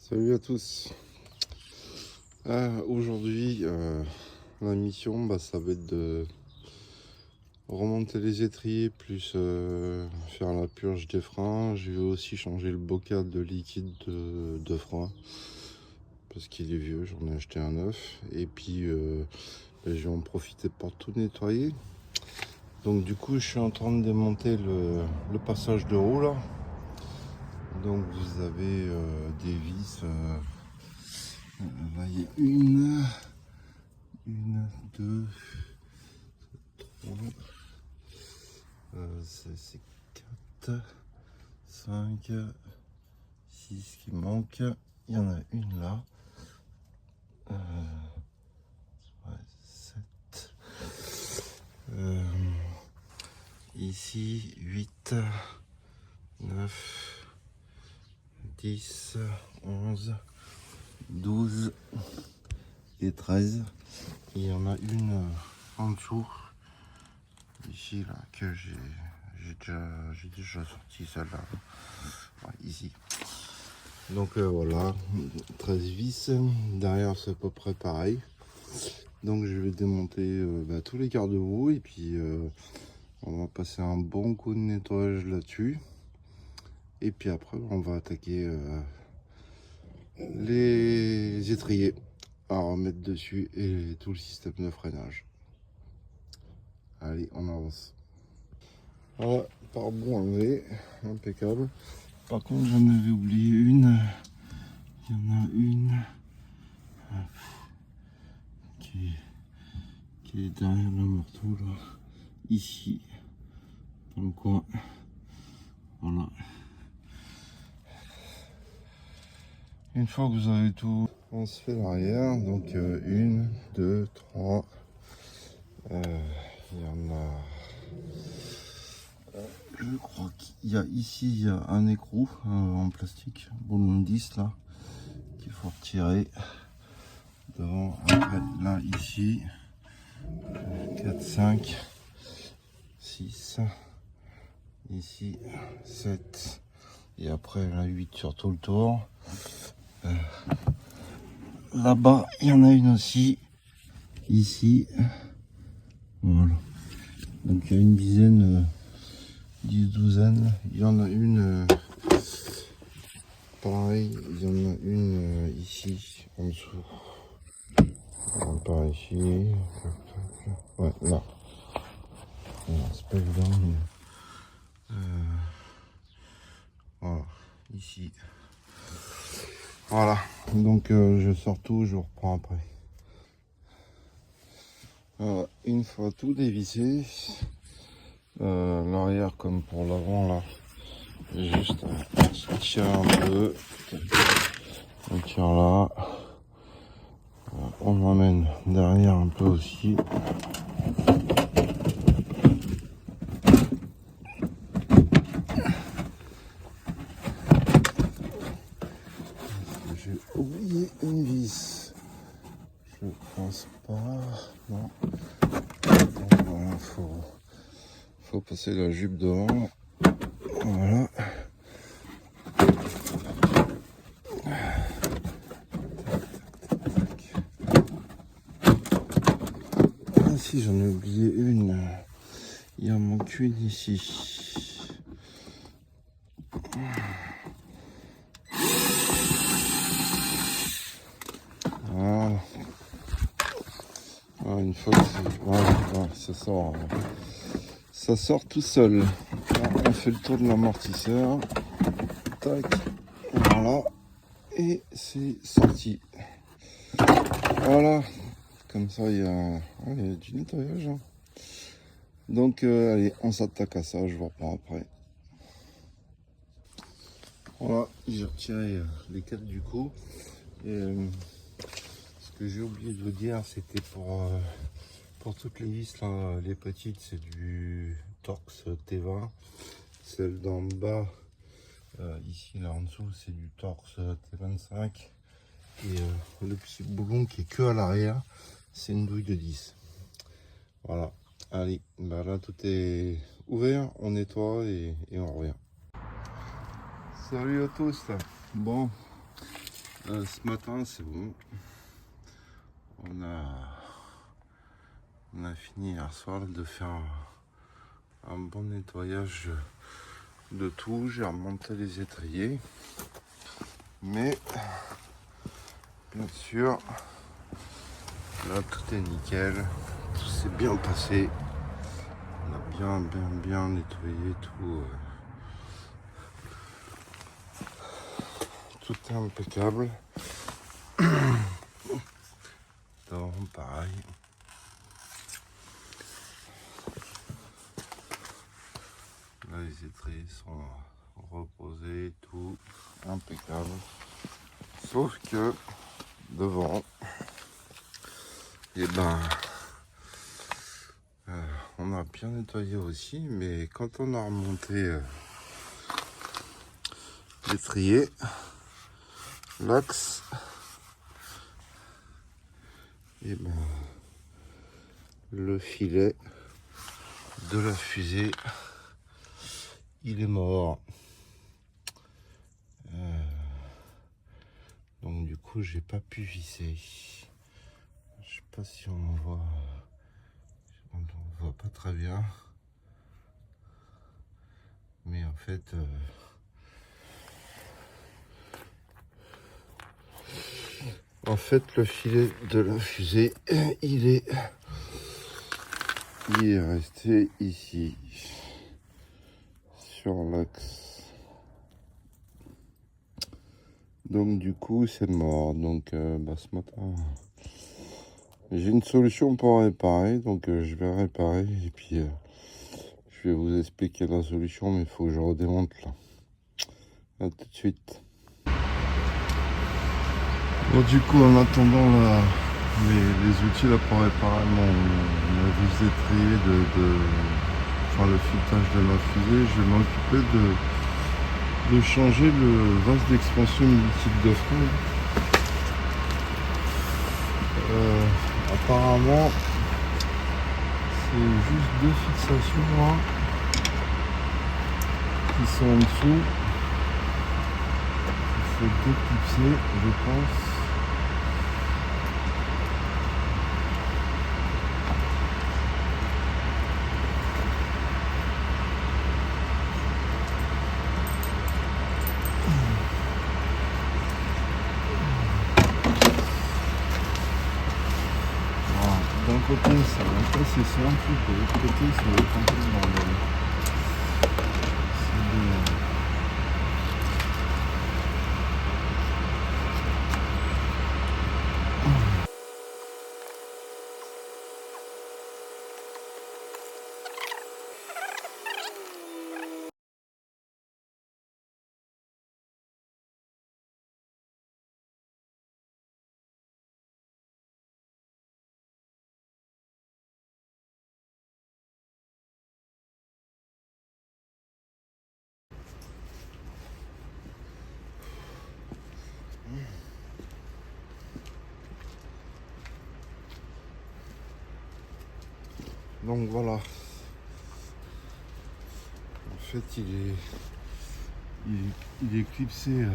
Salut à tous. Aujourd'hui, la mission, ça va être de remonter les étriers plus faire la purge des freins. Je vais aussi changer le bocal de liquide de frein parce qu'il est vieux, j'en ai acheté un neuf. Et puis, je vais en profiter pour tout nettoyer. Donc du coup, je suis en train de démonter le passage de roue là. Donc vous avez des vis. Là, il y a une, deux, trois, c'est 4, 5, 6 qui manquent. Il y en a une là. 7. Ici, 8, 9, 10, 11, 12 et 13. Il y en a une en dessous. Ici, là, que j'ai déjà sorti celle-là. Ouais, ici. Donc voilà, 13 vis. Derrière, c'est à peu près pareil. Donc je vais démonter tous les garde-roues et puis on va passer un bon coup de nettoyage là-dessus. Et puis après, on va attaquer les étriers à remettre dessus et tout le système de freinage. Allez, on avance. Voilà, pare-brouille enlevé, impeccable. Par contre, j'en avais oublié une. Il y en a une qui est derrière le marteau là, ici, dans le coin. Voilà. Une fois que vous avez tout, on se fait l'arrière. Donc 1, 2, 3. Il y en a. Je crois qu'il y a ici il y a un écrou en plastique, boulon 10 là, qu'il faut retirer. Devant, après, là, ici, 4, 5, 6, ici, 7, et après, là, 8 sur tout le tour. Là-bas, il y en a une aussi, ici, voilà. Donc, il y a une dizaine, 10, douzaine, il y en a une, pareil, il y en a une ici, en dessous. Par ici, ouais, là. C'est pas évident, mais voilà, ici. Voilà, donc je sors tout, je vous reprends après. Une fois tout dévissé, l'arrière comme pour l'avant là, juste on tire un peu, on tire là, on emmène derrière un peu aussi. J'ai oublié une vis, je pense pas, non. Donc, voilà, faut passer la jupe devant, voilà. Ah si, j'en ai oublié une, il en manque une ici. Voilà. Ah, une fois que voilà, ça sort tout seul. Là, on fait le tour de l'amortisseur. Tac, voilà. Et c'est sorti. Voilà. Comme ça, il y a du nettoyage. Hein. Donc, allez, on s'attaque à ça. Je vous reprends après. Voilà, j'ai retiré les 4 du coup. Et, ce que j'ai oublié de vous dire, c'était pour toutes les vis, là, les petites, c'est du Torx T20. Celle d'en bas, ici, là en dessous, c'est du Torx T25. Et le petit boulon qui est que à l'arrière, c'est une douille de 10. Voilà. Allez, là, tout est ouvert, on nettoie et on revient. Salut à tous. Bon, Ce matin, c'est bon. On a fini hier soir de faire un bon nettoyage de tout. J'ai remonté les étriers. Mais, bien sûr, là, tout est nickel. Tout s'est bien passé. On a bien nettoyé tout. Tout est impeccable. Devant, pareil. Là, les étriers sont reposés, tout impeccable. Sauf que devant, et ben, on a bien nettoyé aussi, mais quand on a remonté l'étrier, l'axe, et ben, le filet de la fusée, il est mort. Donc du coup, j'ai pas pu visser. Je sais pas si on voit. On voit pas très bien. Mais en fait, le filet de la fusée, il est resté ici, sur l'axe. Donc du coup, c'est mort. Donc ce matin, j'ai une solution pour réparer. Donc je vais réparer et puis je vais vous expliquer la solution, mais il faut que je redémonte là. A tout de suite. Bon, du coup, en attendant les outils là pour réparer ma vis d'étrier, le filetage de ma fusée, je vais m'occuper de changer le vase d'expansion liquide de frein. Apparemment, c'est juste deux fixations là, qui sont en dessous. Il faut déclipser, je pense. D'un côté, ça va être assez simple, de l'autre côté, ça va être un peu le bordel. Donc voilà. En fait, il est clipsé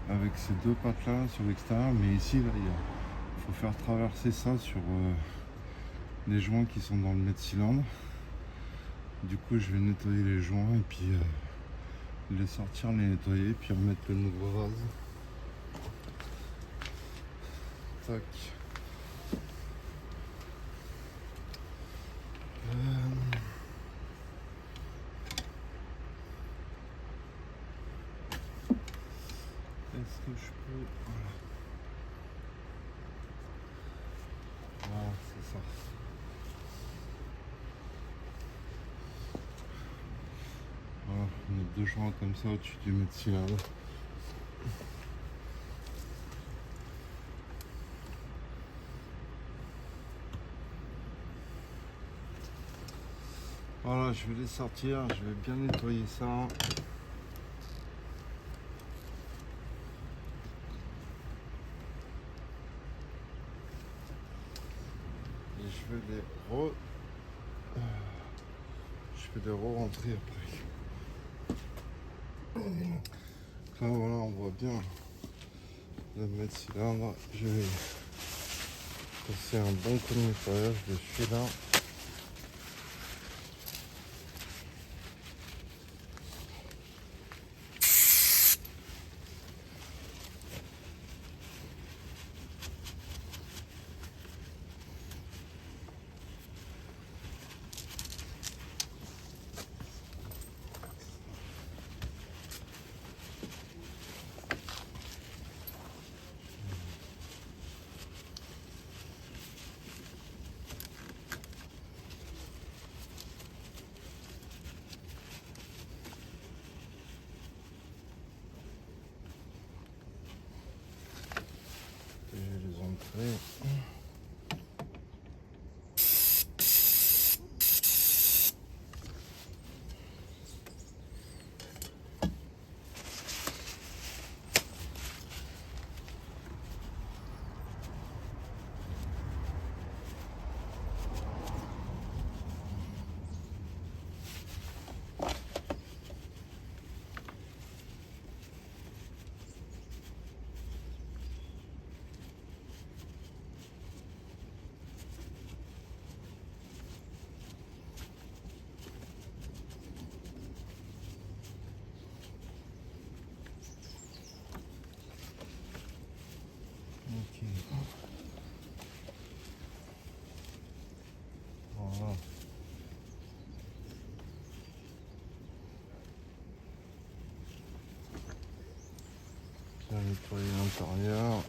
avec ces deux pattes là sur l'extérieur, mais ici là, il faut faire traverser ça sur les joints qui sont dans le mètre-cylindre. Du coup, je vais nettoyer les joints et puis les sortir, les nettoyer, puis remettre le nouveau vase. Tac. Est-ce que je peux... Voilà, c'est ça. Voilà, mettre deux joints comme ça au-dessus du mètre-cylindre. Voilà, je vais les sortir, je vais bien nettoyer ça. Et je vais les re-rentrer après. Là voilà, on voit bien le mètre cylindre, je vais passer un bon coup de nettoyage dessus là. Les entrées. Ok. Voilà. Bien nettoyer l'intérieur.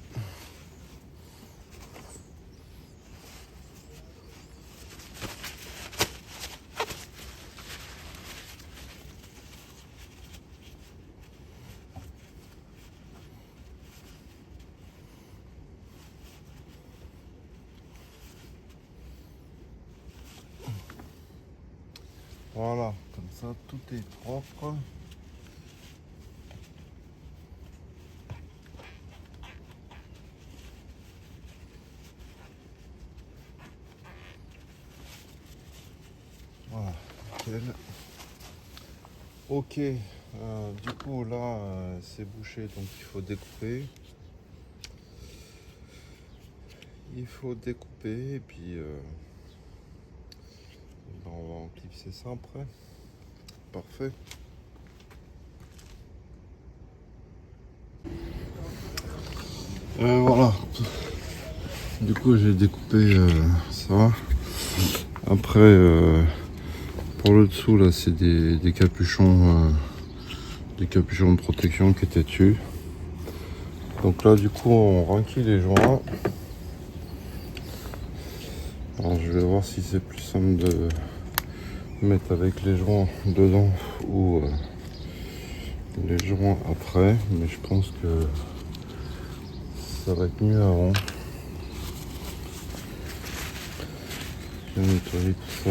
Voilà, comme ça tout est propre. Voilà, nickel. Ok, du coup là c'est bouché, donc il faut découper. Il faut découper et puis ben, on va en clipser ça après. Parfait. Voilà. Du coup j'ai découpé ça. Après pour le dessous là c'est des capuchons de protection qui étaient dessus. Donc là du coup on renquille les joints. Alors je vais voir si c'est plus simple de mettre avec les joints dedans ou les joints après, mais je pense que ça va être mieux avant. Je vais nettoyer tout ça.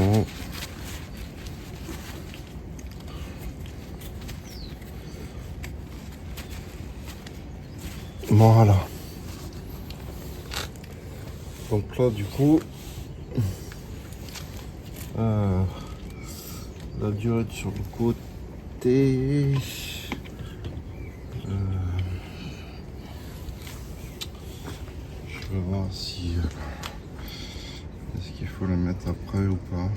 Voilà. Donc là du coup la durée sur le côté. Je vais voir si est-ce qu'il faut les mettre après ou pas.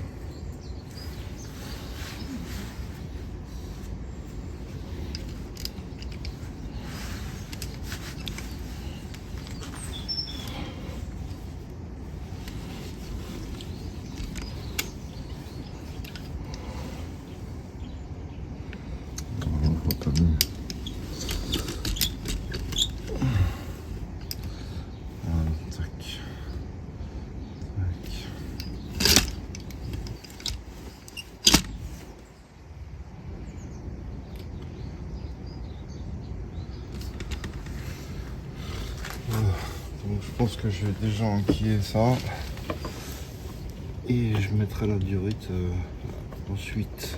On voit pas mieux. Voilà, tac. Tac. Voilà. Donc je pense que je vais déjà enquiller ça et je mettrai la durite ensuite.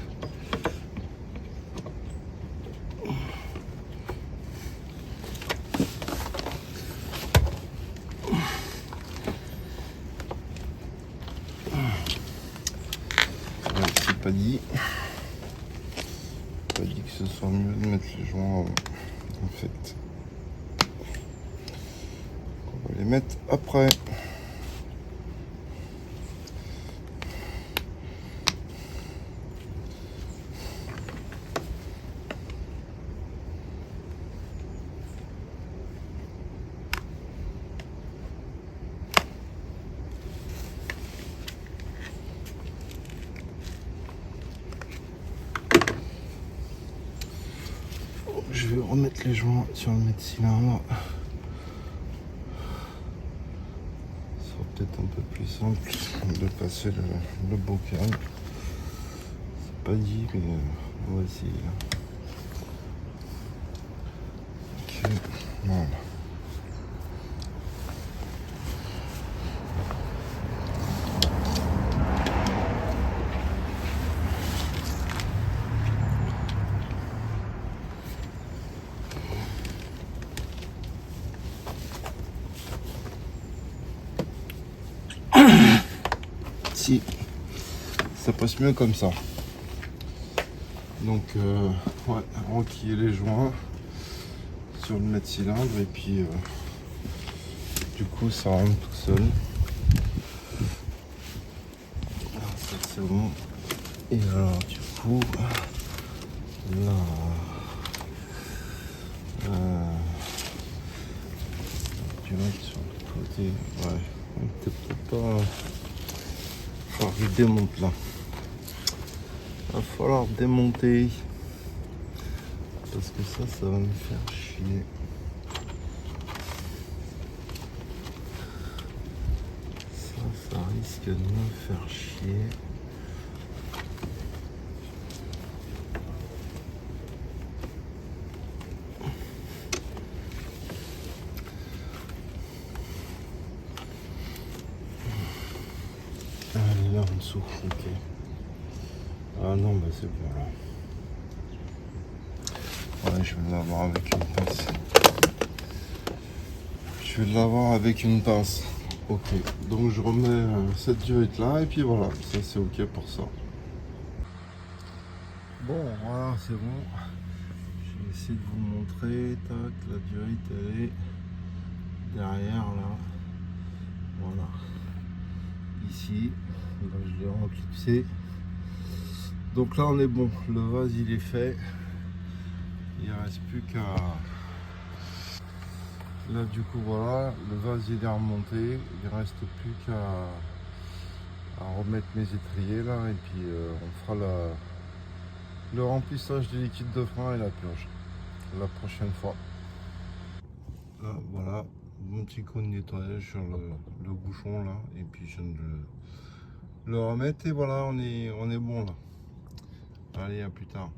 Ouais, c'est pas dit que ce soit mieux de mettre les joints en fait. On va les mettre après. Je vais remettre les joints sur le mètre-cylindre. Ce sera peut-être un peu plus simple de passer le bocal. C'est pas dit, mais on va essayer. Ok, voilà. Si, ça passe mieux comme ça. Donc, ouais, enquiller les joints sur le mètre-cylindre et puis du coup ça rentre tout seul. Alors, ça c'est bon. Et alors du coup, là, tu vois sur le côté, ouais, peut-être pas. Alors je démonte là. Va falloir démonter parce que ça va me faire chier. Ça risque de me faire chier. Allez, là en dessous, ok. Ah non, bah c'est bon là. Ouais, je vais l'avoir avec une pince. Je vais l'avoir avec une pince. Ok, donc je remets cette durite là et puis voilà, ça c'est ok pour ça. Bon, voilà, c'est bon. Je vais essayer de vous montrer. Tac, la durite elle est derrière là. Voilà. Ici, là, je l'ai reclipsé. Donc là on est bon, le vase il est fait. Il ne reste plus qu'à... Là du coup voilà, le vase il est remonté. Il ne reste plus qu'à remettre mes étriers là et puis on fera le remplissage du liquide de frein et la purge la prochaine fois. Là voilà, mon petit coup de nettoyage sur le bouchon là et puis je viens de le remettre et voilà on est bon là. Allez, à plus tard.